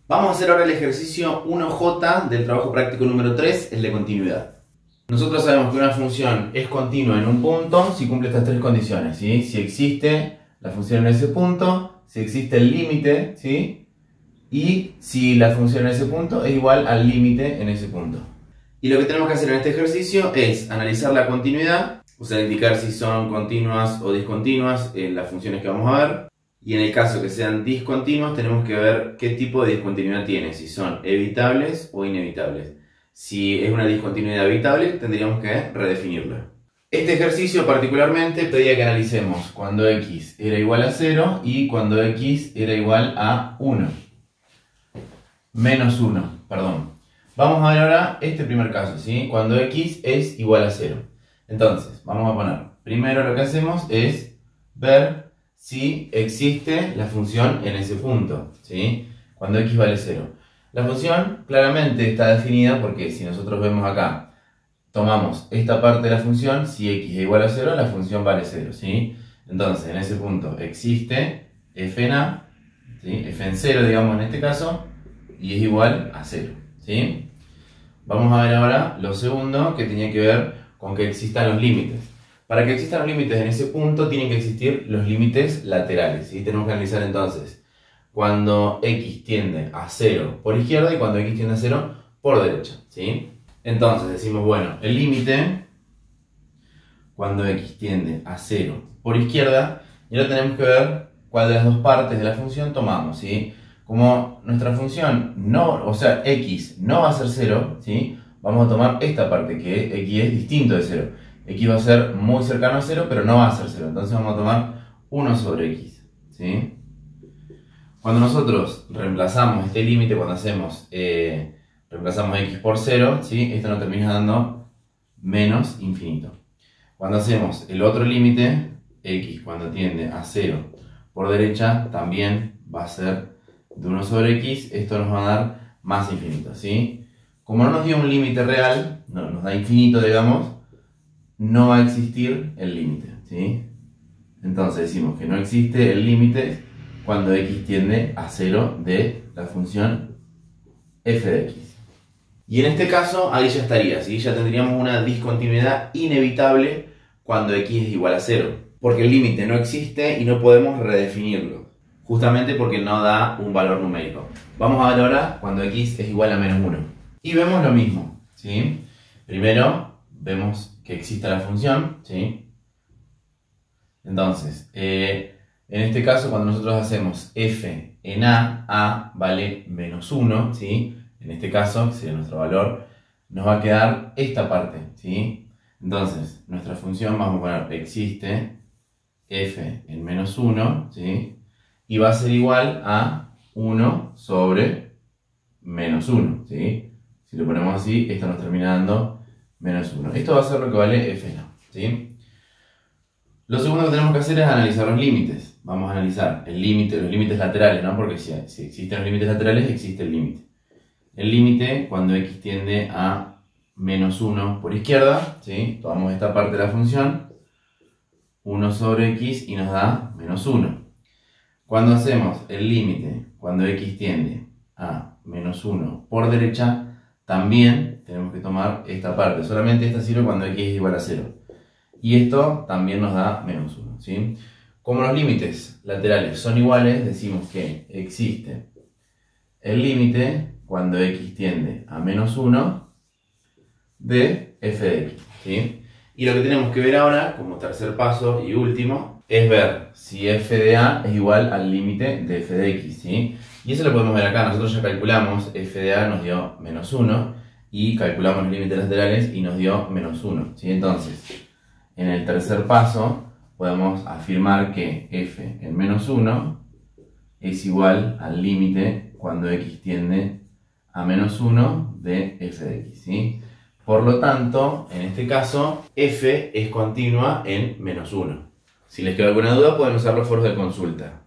Vamos a hacer ahora el ejercicio 1J del trabajo práctico número 3, el de continuidad. Nosotros sabemos que una función es continua en un punto si cumple estas tres condiciones, ¿sí? Si existe la función en ese punto, si existe el límite, ¿sí? Y si la función en ese punto es igual al límite en ese punto. Y lo que tenemos que hacer en este ejercicio es analizar la continuidad, o sea, indicar si son continuas o discontinuas las funciones que vamos a ver. Y en el caso que sean discontinuas, tenemos que ver qué tipo de discontinuidad tiene, si son evitables o inevitables. Si es una discontinuidad evitable, tendríamos que redefinirla. Este ejercicio particularmente pedía que analicemos cuando x era igual a 0 y cuando x era igual a 1. Menos 1, perdón. Vamos a ver ahora este primer caso, ¿sí? Cuando x es igual a 0. Entonces, vamos a poner, primero lo que hacemos es ver si existe la función en ese punto, ¿sí? Cuando x vale 0. La función claramente está definida porque si nosotros vemos acá, tomamos esta parte de la función, si x es igual a 0, la función vale 0, ¿sí? Entonces, en ese punto existe f en a, ¿sí? F en 0, digamos en este caso, y es igual a 0, ¿sí? Vamos a ver ahora lo segundo, que tenía que ver con que existan los límites. Para que existan los límites en ese punto, tienen que existir los límites laterales, ¿sí? Tenemos que analizar entonces cuando x tiende a 0 por izquierda y cuando x tiende a 0 por derecha, ¿sí? Entonces decimos, bueno, el límite cuando x tiende a 0 por izquierda, y ahora tenemos que ver cuál de las dos partes de la función tomamos, ¿sí? Como nuestra función no, o sea, x no va a ser 0, ¿sí? Vamos a tomar esta parte, que x es distinto de 0. X va a ser muy cercano a 0, pero no va a ser 0. Entonces vamos a tomar 1 sobre x, ¿sí? Cuando nosotros reemplazamos este límite, cuando hacemos, reemplazamos x por 0, ¿sí? Esto nos termina dando menos infinito. Cuando hacemos el otro límite, x cuando tiende a 0 por derecha, también va a ser de 1 sobre x. Esto nos va a dar más infinito, ¿sí? Como no nos dio un límite real, no nos da infinito, digamos, no va a existir el límite, ¿sí? Entonces decimos que no existe el límite cuando x tiende a 0 de la función f de x. Y en este caso, ahí ya estaría, ¿sí? Ya tendríamos una discontinuidad inevitable cuando x es igual a 0. Porque el límite no existe y no podemos redefinirlo. Justamente porque no da un valor numérico. Vamos a ver ahora cuando x es igual a menos 1. Y vemos lo mismo, ¿sí? Primero, vemos que exista la función, ¿sí? Entonces, en este caso, cuando nosotros hacemos f en a vale menos 1, ¿sí? En este caso, que sería nuestro valor, nos va a quedar esta parte, ¿sí? Entonces, nuestra función, vamos a poner, existe f en menos 1, ¿sí? Y va a ser igual a 1 sobre menos 1, ¿sí? Si lo ponemos así, esto nos termina dando menos 1. Esto va a ser lo que vale f en a, ¿sí? Lo segundo que tenemos que hacer es analizar los límites. Vamos a analizar el límite, los límites laterales, ¿no? Porque si existen los límites laterales, existe el límite. El límite cuando x tiende a menos 1 por izquierda, ¿sí? Tomamos esta parte de la función, 1 sobre x y nos da menos 1. Cuando hacemos el límite, cuando x tiende a menos 1 por derecha, también tenemos que tomar esta parte. Solamente esta sirve cuando x es igual a 0. Y esto también nos da menos 1, ¿sí? Como los límites laterales son iguales, decimos que existe el límite cuando x tiende a menos 1 de f de x, ¿sí? Y lo que tenemos que ver ahora, como tercer paso y último, es ver si f de a es igual al límite de f de x, ¿sí? Y eso lo podemos ver acá. Nosotros ya calculamos, f de a nos dio menos 1 y calculamos los límites laterales y nos dio menos 1, ¿sí? Entonces, en el tercer paso podemos afirmar que f en menos 1 es igual al límite cuando x tiende a menos 1 de f de x, ¿sí? Por lo tanto, en este caso, f es continua en menos 1. Si les queda alguna duda, pueden usar los foros de consulta.